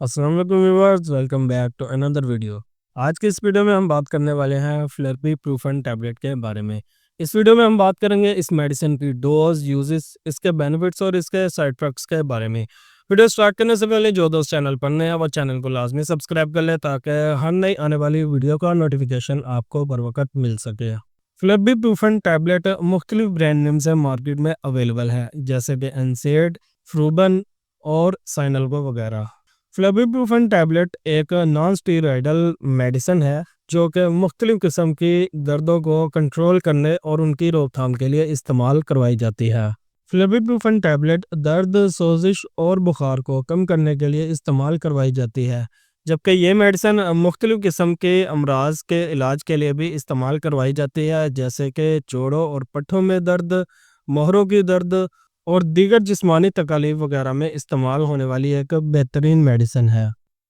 السلام علیکم viewers, welcome back to another video. آج کے اس ویڈیو میں ہم بات کرنے والے ہیں فلربی پروفن ٹیبلٹ کے بارے میں۔ اس ویڈیو میں ہم بات کریں گے اس میڈیسن کی ڈوز، یوزز، اس کے بینیفٹس اور اس کے سائیڈ افیکٹس کے بارے میں۔ ویڈیو سٹارٹ کرنے سے پہلے جو دوست چینل پر نئے ہیں وہ چینل کو لازمی سبسکرائب کر لیں تاکہ ہر نئی آنے والی ویڈیو کا نوٹیفیکیشن آپ کو بر وقت مل سکے۔ فلربی پروفن ٹیبلٹ مختلف برانڈ نیم سے مارکیٹ میں اویلیبل ہے، جیسے کہ انسیڈ، فروبن اور سائنلگو وغیرہ۔ فلربی پروفن ٹیبلٹ ایک نان اسٹیرائڈل میڈیسن ہے جو کہ مختلف قسم کی دردوں کو کنٹرول کرنے اور ان کی روک تھام کے لیے استعمال کروائی جاتی ہے۔ فلربی پروفن ٹیبلٹ درد، سوزش اور بخار کو کم کرنے کے لیے استعمال کروائی جاتی ہے، جبکہ یہ میڈیسن مختلف قسم کے امراض کے علاج کے لیے بھی استعمال کروائی جاتی ہے، جیسے کہ جوڑوں اور پٹھوں میں درد، موہروں کی درد اور دیگر جسمانی تکالیف وغیرہ میں استعمال ہونے والی ایک بہترین میڈیسن ہے۔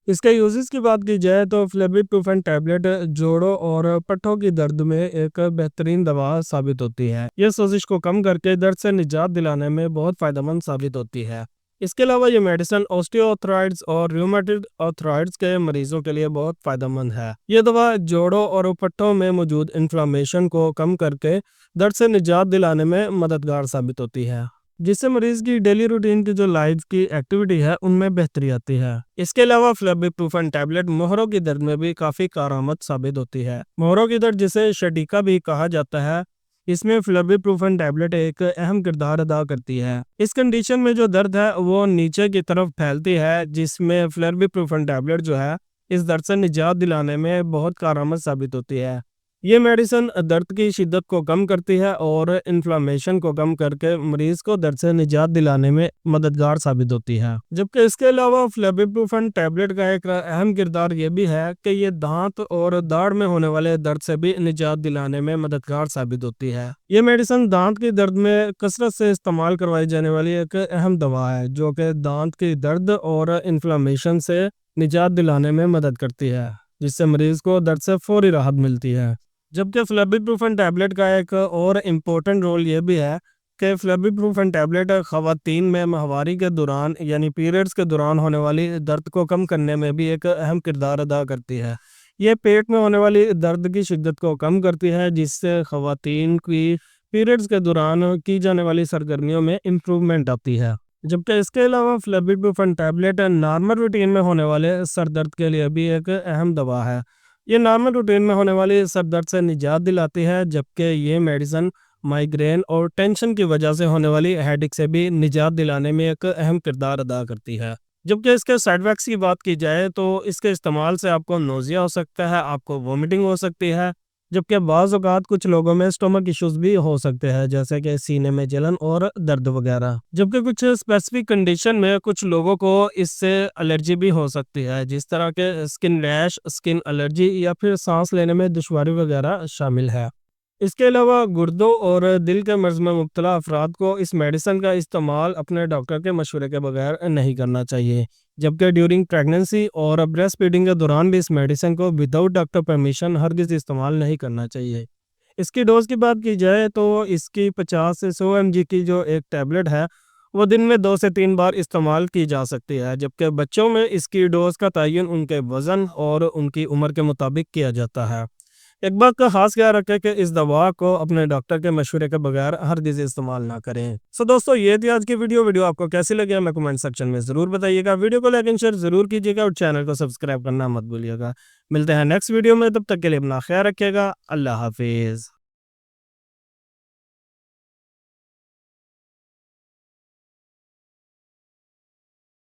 اس کے یوزز کی بات کی جائے تو فلربی پروفن ٹیبلٹ جوڑوں اور پٹھوں کی درد میں ایک بہترین دوا ثابت ہوتی ہے۔ یہ سوزش کو کم کر کے درد سے نجات دلانے میں بہت فائدہ مند ثابت ہوتی ہے۔ اس کے علاوہ یہ میڈیسن اوسٹیو آرتھرائٹس اور ریومیٹڈ آرتھرائٹس کے مریضوں کے لیے بہت فائدہ مند ہے۔ یہ دوا جوڑوں اور پٹھوں میں موجود انفلاممیشن کو کم کر کے درد سے نجات دلانے میں مددگار ثابت ہوتی ہے، جس سے مریض کی ڈیلی روٹین کی جو لائف کی ایکٹیویٹی ہے ان میں بہتری آتی ہے۔ اس کے علاوہ فلربی پروفن ٹیبلٹ موہروں کی درد میں بھی کافی کارآمد ثابت ہوتی ہے۔ موہروں کی درد جسے شٹیکا بھی کہا جاتا ہے، اس میں فلربی پروفن ٹیبلٹ ایک اہم کردار ادا کرتی ہے۔ اس کنڈیشن میں جو درد ہے وہ نیچے کی طرف پھیلتی ہے، جس میں فلربی پروفن ٹیبلٹ جو ہے اس درد سے نجات دلانے میں بہت کارآمد ثابت ہوتی ہے۔ یہ میڈیسن درد کی شدت کو کم کرتی ہے اور انفلاممیشن کو کم کر کے مریض کو درد سے نجات دلانے میں مددگار ثابت ہوتی ہے۔ جبکہ اس کے علاوہ فلربی پروفن ٹیبلٹ کا ایک اہم کردار یہ بھی ہے کہ یہ دانت اور داڑھ میں ہونے والے درد سے بھی نجات دلانے میں مددگار ثابت ہوتی ہے۔ یہ میڈیسن دانت کی درد میں کثرت سے استعمال کروائی جانے والی ایک اہم دوا ہے جو کہ دانت کی درد اور انفلاممیشن سے نجات دلانے میں مدد کرتی ہے، جس سے مریض کو درد سے فوری راحت ملتی ہے۔ جبکہ فلربی پروفن ٹیبلٹ کا ایک اور امپورٹنٹ رول یہ بھی ہے کہ فلربی پروفن ٹیبلٹ خواتین میں ماہواری کے دوران یعنی پیریڈز کے دوران ہونے والی درد کو کم کرنے میں بھی ایک اہم کردار ادا کرتی ہے۔ یہ پیٹ میں ہونے والی درد کی شدت کو کم کرتی ہے، جس سے خواتین کی پیریڈز کے دوران کی جانے والی سرگرمیوں میں امپروومنٹ آتی ہے۔ جبکہ اس کے علاوہ فلربی پروفن ٹیبلٹ نارمل روٹین میں ہونے والے سر درد کے لیے بھی ایک اہم دوا ہے۔ یہ نارمل روٹین میں ہونے والی سر درد سے نجات دلاتی ہے، جبکہ یہ میڈیسن مائیگرین اور ٹینشن کی وجہ سے ہونے والی ہیڈیک سے بھی نجات دلانے میں ایک اہم کردار ادا کرتی ہے۔ جبکہ اس کے سائیڈ ایفیکٹس کی بات کی جائے تو اس کے استعمال سے آپ کو نوزیا ہو سکتا ہے، آپ کو وومٹنگ ہو سکتی ہے، جبکہ بعض اوقات کچھ لوگوں میں اسٹومک ایشوز بھی ہو سکتے ہیں، جیسے کہ سینے میں جلن اور درد وغیرہ۔ جبکہ کچھ اسپیسیفک کنڈیشن میں کچھ لوگوں کو اس سے الرجی بھی ہو سکتی ہے، جس طرح کے اسکن ریش، اسکن الرجی یا پھر سانس لینے میں دشواری وغیرہ شامل ہے۔ اس کے علاوہ گردوں اور دل کے مرض میں مبتلا افراد کو اس میڈیسن کا استعمال اپنے ڈاکٹر کے مشورے کے بغیر نہیں کرنا چاہیے، جبکہ ڈیورنگ پریگننسی اور بریسٹ فیڈنگ کے دوران بھی اس میڈیسن کو وداؤٹ ڈاکٹر پرمیشن ہرگز استعمال نہیں کرنا چاہیے۔ اس کی ڈوز کی بات کی جائے تو اس کی 50 سے 100 mg کی جو ایک ٹیبلٹ ہے وہ دن میں 2 سے 3 بار استعمال کی جا سکتی ہے، جبکہ بچوں میں اس کی ڈوز کا تعین ان کے وزن اور ان کی عمر کے مطابق کیا جاتا ہے۔ ایک بات کا خاص خیال رکھیں کہ اس دوا کو اپنے ڈاکٹر کے مشورے کے بغیر ہرگز استعمال نہ کریں۔ دوستو، یہ تھی آج کی ویڈیو آپ کو کیسی لگی ہمیں کمنٹ سیکشن میں ضرور بتائیے گا۔ ویڈیو کو لائک اینڈ شیئر ضرور کیجیے گا اور چینل کو سبسکرائب کرنا مت بھولیے گا۔ ملتے ہیں نیکسٹ ویڈیو میں، تب تک کے لیے اپنا خیال رکھیے گا۔ اللہ حافظ۔